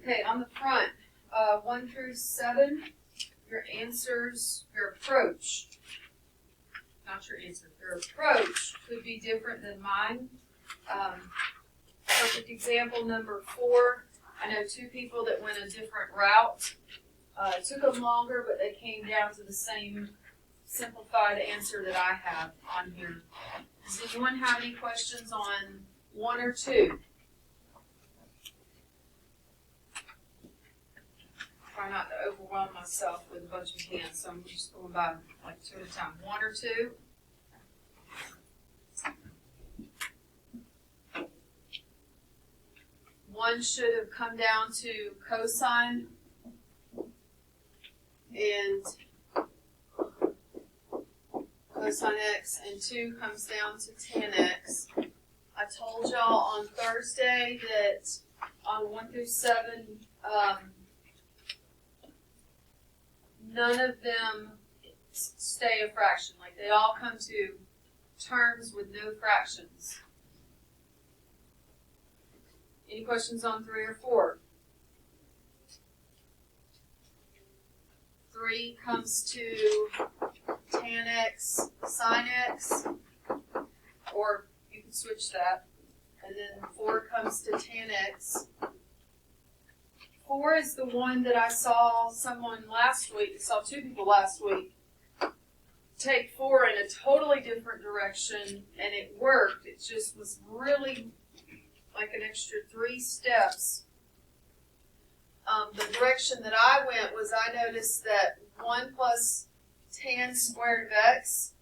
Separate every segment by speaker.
Speaker 1: Okay, on the front, 1 through 7, your answers, your approach, not your answer, your approach could be different than mine. Perfect example, number 4, I know 2 people that went a different route. It took them longer, but they came down to the same simplified answer that I have on here. Does anyone have any questions on 1 or 2? Try not to overwhelm myself with a bunch of hands, so I'm just going by like 2 at a time. 1 or 2? One should have come down to cosine and cosine x, and 2 comes down to tan x. I told y'all on Thursday that on 1 through 7, none of them stay a fraction. Like, they all come to terms with no fractions. Any questions on 3 or 4? 3 comes to tan x, sine x, or you can switch that. And then 4 comes to tan x. 4 is the one that I saw someone last week, I saw 2 people last week, take 4 in a totally different direction, and it worked. It just was really like an extra 3 steps. The direction that I went was I noticed that 1 plus tan squared of x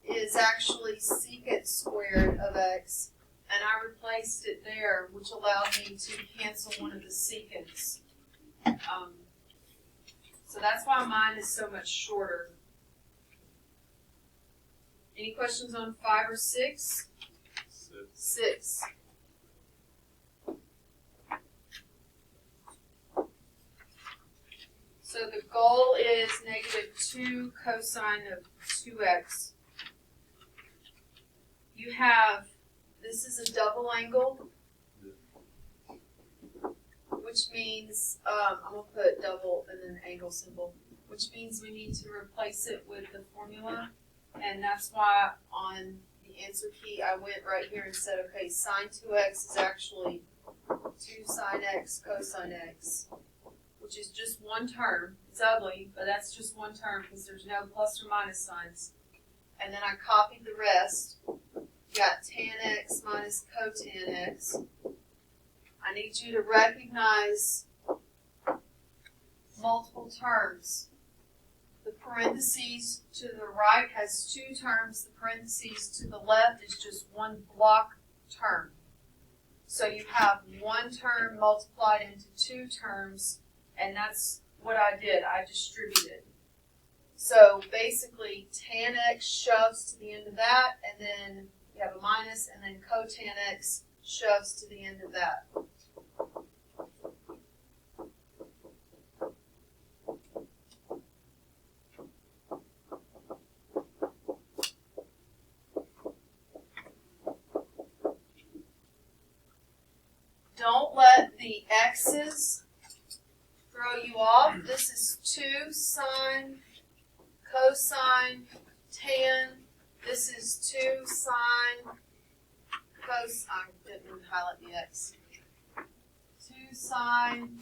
Speaker 1: is actually secant squared of x, and I replaced it there, which allowed me to cancel one of the secants. So that's why mine is so much shorter. Any questions on 5 or 6? 6. So the goal is -2 cosine of 2x. You have, this is a double angle, which means, I'm going to put double and then angle symbol, which means we need to replace it with the formula. And that's why on the answer key I went right here and said, okay, sine 2x is actually 2 sine x cosine x, which is just one term. It's ugly, but that's just one term because there's no plus or minus signs. And then I copied the rest. Got tan x minus cotan x. I need you to recognize multiple terms. The parentheses to the right has 2 terms. The parentheses to the left is just one block term. So you have one term multiplied into 2 terms, and that's what I did. I distributed. So basically, tan x shoves to the end of that, and then you have a minus, and then cotan x shoves to the end of that. Don't let the x's throw you off. This is 2 sine, cosine, tan. This is 2 sine, cosine. I didn't highlight the x. 2 sine,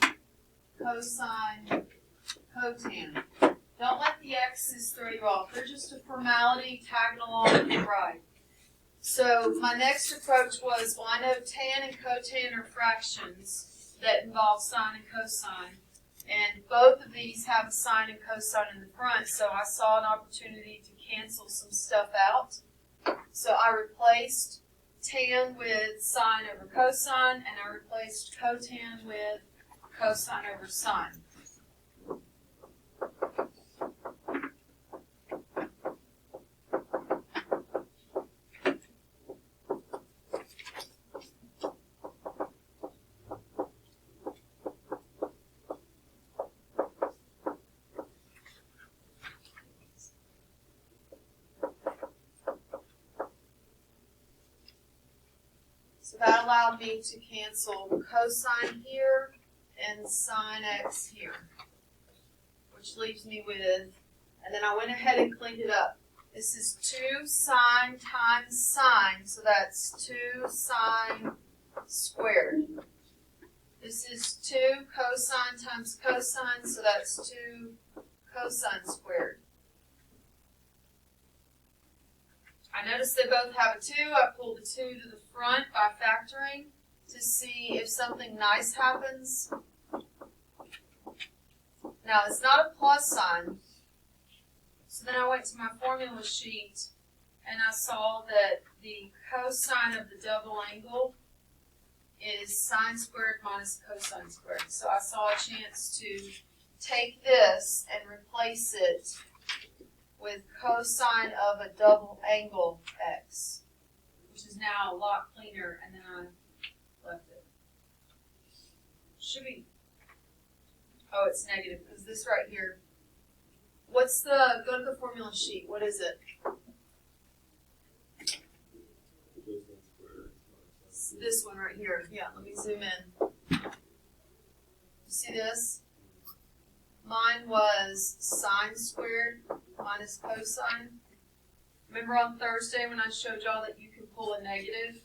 Speaker 1: cosine, cotan. Don't let the x's throw you off. They're just a formality tagging along with the ride. So my next approach was, well, I know tan and cotan are fractions that involve sine and cosine. And both of these have a sine and cosine in the front, so I saw an opportunity to cancel some stuff out. So I replaced tan with sine over cosine, and I replaced cotan with cosine over sine. So that allowed me to cancel cosine here and sine x here, which leaves me with, and then I went ahead and cleaned it up. This is 2 sine times sine, so that's 2 sine squared. This is 2 cosine times cosine, so that's 2 cosine squared. I noticed they both have a 2. I pulled the 2 to the front by factoring to see if something nice happens. Now, it's not a plus sign. So then I went to my formula sheet and I saw that the cosine of the double angle is sine squared minus cosine squared. So I saw a chance to take this and replace it with cosine of a double angle x, which is now a lot cleaner, and then I left it. Should be, oh, it's negative, because this right here, what's the, go to the formula sheet, what is it? This one right here. Yeah, let me zoom in. You see this? Mine was sine squared minus cosine. Remember on Thursday when I showed y'all that you can pull a negative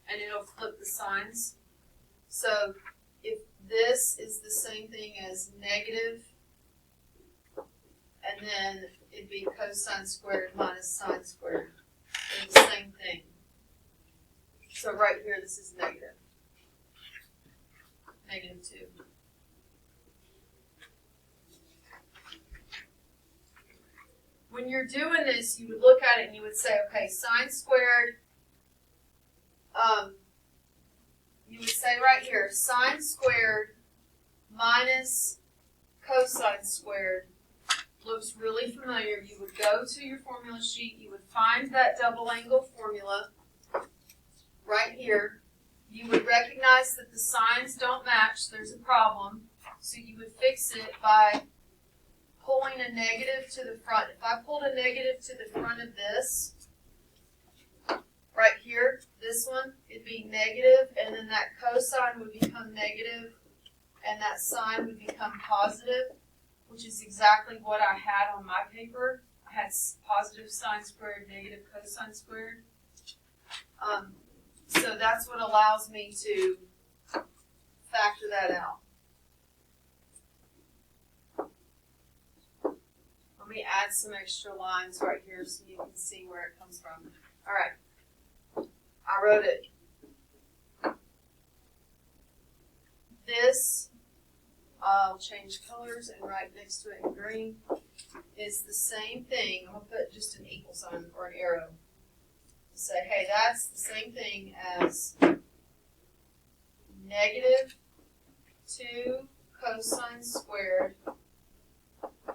Speaker 1: and it'll flip the signs? So if this is the same thing as negative, and then it'd be cosine squared minus sine squared. They're the same thing. So right here, this is negative. Negative 2. When you're doing this, you would look at it and you would say, okay, sine squared, you would say right here, sine squared minus cosine squared looks really familiar. You would go to your formula sheet, you would find that double angle formula right here. You would recognize that the signs don't match, there's a problem, so you would fix it by pulling a negative to the front. If I pulled a negative to the front of this, right here, this one, it'd be negative, and then that cosine would become negative, and that sine would become positive, which is exactly what I had on my paper. I had positive sine squared, negative cosine squared. So that's what allows me to factor that out. Let me add some extra lines right here so you can see where it comes from. All right, I wrote it. This, I'll change colors and write next to it in green, is the same thing. I'm going to put just an equal sign or an arrow to say, hey, that's the same thing as negative 2 cosine squared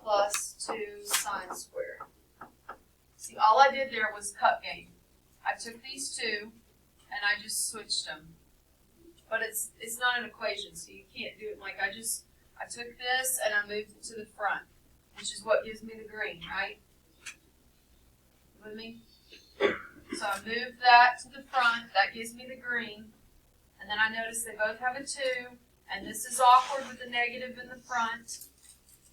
Speaker 1: plus 2 sine squared. See, all I did there was cut game. I took these two and I just switched them. But it's not an equation, so you can't do it like I took this and I moved it to the front, which is what gives me the green, right? You with me? So I moved that to the front, that gives me the green, and then I notice they both have a 2, and this is awkward with the negative in the front,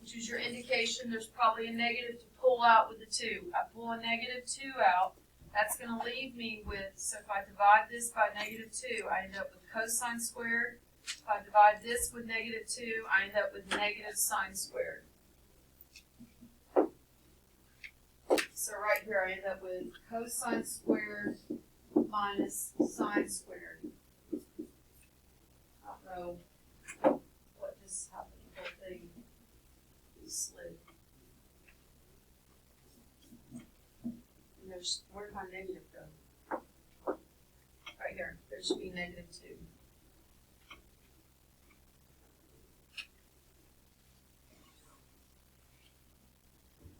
Speaker 1: which is your indication there's probably a negative to pull out with the 2. I pull a negative 2 out, that's going to leave me with, so if I divide this by negative 2, I end up with cosine squared. If I divide this with negative 2, I end up with negative sine squared. So right here I end up with cosine squared minus sine squared. I don't know what just happened. The whole thing slid. And where did my negative go? Right here. There should be negative 2.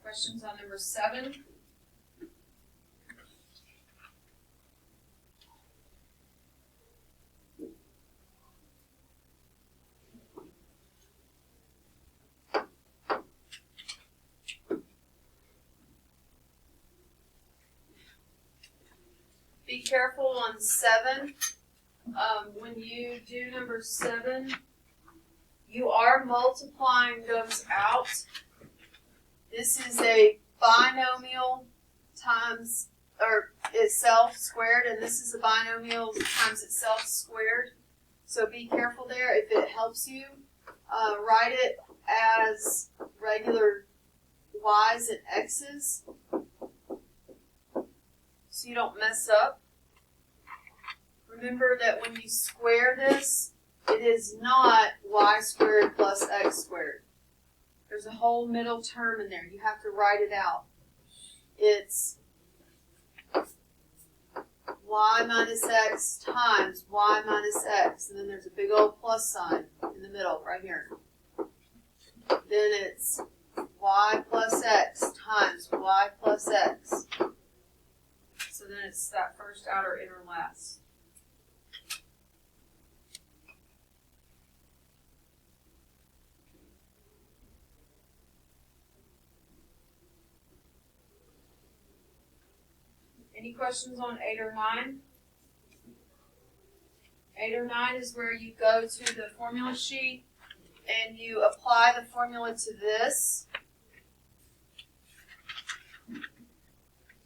Speaker 1: Questions on number 7? Be careful on 7. When you do number 7, You are multiplying those out. This is a binomial times, or itself squared, and this is a binomial times itself squared. So be careful there. If it helps you, write it as regular y's and x's so you don't mess up. Remember that when you square this, it is not y squared plus x squared. There's a whole middle term in there. You have to write it out. It's y minus x times y minus x. And then there's a big old plus sign in the middle right here. Then it's y plus x times y plus x. So then it's that first outer inner last. Any questions on 8 or 9? 8 or 9 is where you go to the formula sheet and you apply the formula to this.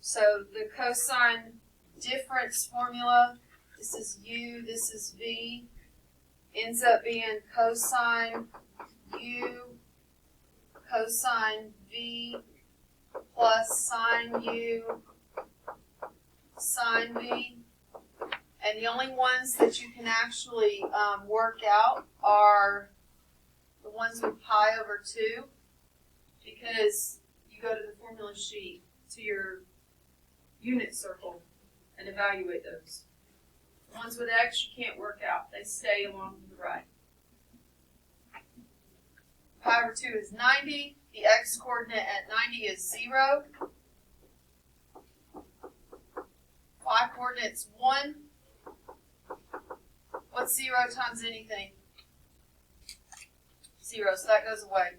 Speaker 1: So the cosine difference formula, this is u, this is v, ends up being cosine u, cosine v, plus sine u, sine v. And the only ones that you can actually work out are the ones with pi over 2, because you go to the formula sheet to your unit circle and evaluate those. The ones with x you can't work out. They stay along to the right. Pi over 2 is 90. The x coordinate at 90 is 0. Y coordinate's 1. What's 0 times anything? 0, so that goes away.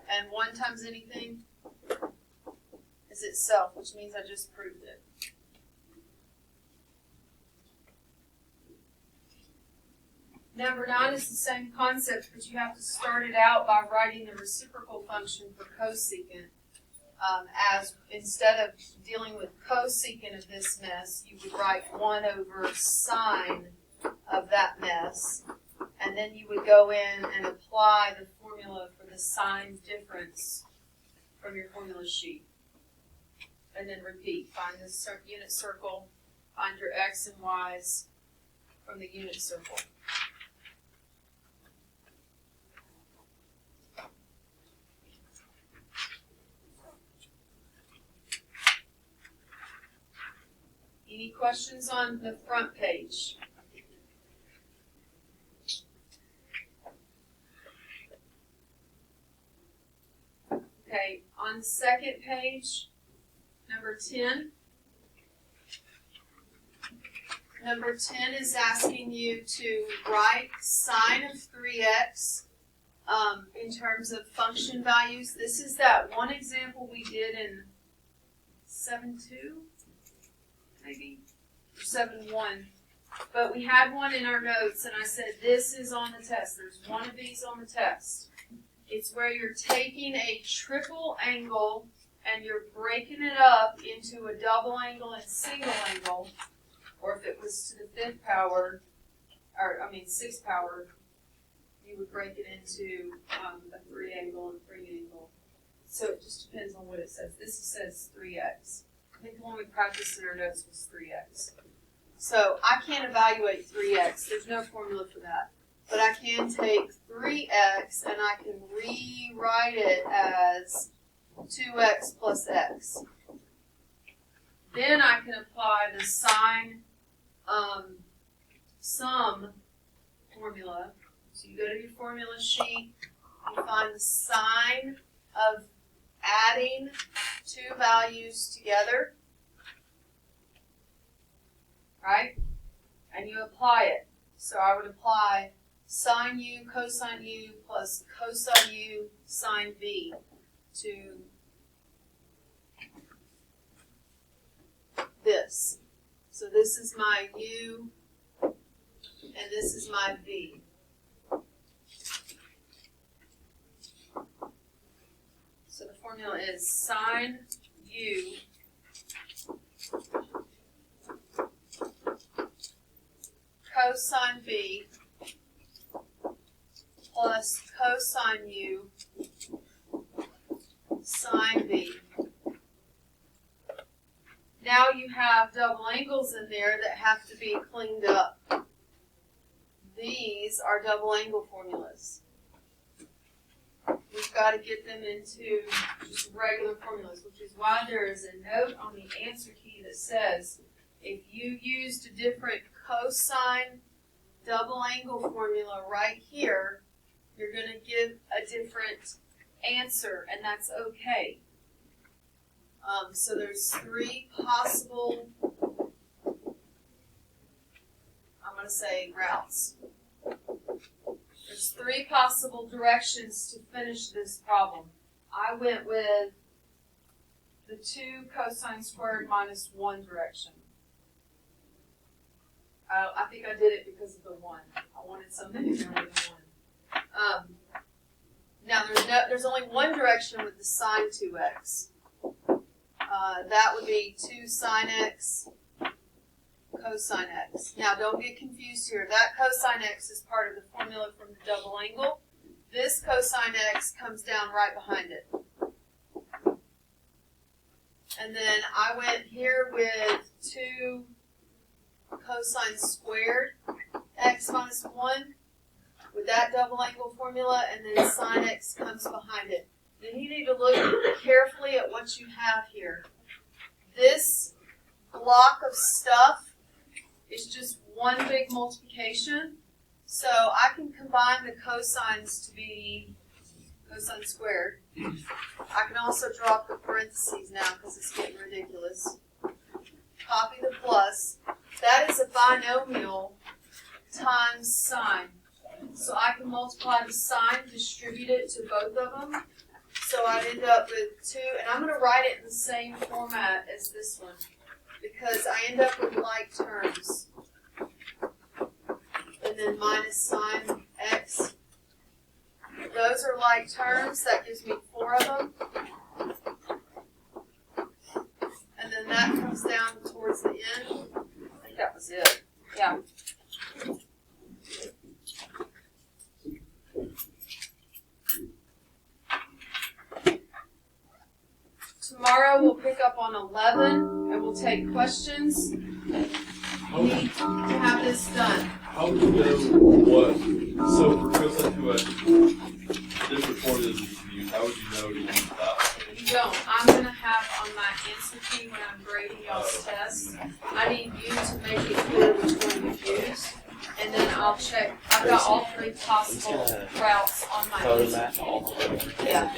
Speaker 1: And 1 times anything is itself, which means I just proved it. Number 9 is the same concept, but you have to start it out by writing the reciprocal function for cosecant. As instead of dealing with cosecant of this mess, you would write 1 over sine of that mess, and then you would go in and apply the formula for the sine difference from your formula sheet. And then repeat. Find the unit circle, find your x and y's from the unit circle. Any questions on the front page? Okay, on the second page, number 10. Number 10 is asking you to write sine of 3x in terms of function values. This is that one example we did in 7.2, maybe, or 7.1. But we had one in our notes, and I said this is on the test. There's one of these on the test. It's where you're taking a triple angle and you're breaking it up into a double angle and single angle, or if it was to the 5th power, or 6th power, you would break it into a 3 angle and 3 angle. So it just depends on what it says. This says 3x. I think the one we practiced in our notes was 3x. So I can't evaluate 3x. There's no formula for that. But I can take 3x and I can rewrite it as 2x plus x. Then I can apply the sine sum formula. So you go to your formula sheet, you find the sine of adding two values together, right? And you apply it. So I would apply sine u cosine u plus cosine u sine v to this. So this is my u and this is my v. formula is sine u cosine b plus cosine u sine b. Now you have double angles in there that have to be cleaned up. These are double angle formulas. We've got to get them into just regular formulas, which is why there is a note on the answer key that says if you used a different cosine double angle formula right here, you're going to give a different answer, and that's okay. So there's three possible, I'm going to say routes. There's three possible directions to finish this problem. I went with the 2 cosine squared minus 1 direction. I think I did it because of the 1. I wanted something different than 1. Now there's only one direction with the sine 2x. That would be 2 sine x cosine x. Now don't get confused here. That cosine x is part of the formula from the double angle. This cosine x comes down right behind it. And then I went here with 2 cosine squared x minus 1 with that double angle formula, and then sine x comes behind it. Then you need to look carefully at what you have here. This block of stuff is just one big multiplication. So I can combine the cosines to be cosine squared. I can also drop the parentheses now because it's getting ridiculous. Copy the plus. That is a binomial times sine. So I can multiply the sine, distribute it to both of them. So I'd end up with 2, and I'm going to write it in the same format as this one because I end up with like terms. And then minus sine x. Those are like terms. That gives me 4 of them. And then that comes down towards the end. I think that was it. Yeah. Tomorrow we'll pick up on 11 and we'll take questions. We need to have this done.
Speaker 2: How do you know what? So for cosine 2x, different formulas you can use. How would you know to use that?
Speaker 1: You don't. I'm going to have on my answer key when I'm grading y'all's tests, I need you to make it clear which one you use. And then I'll check. I've got all 3 possible routes on my answer key. Yeah.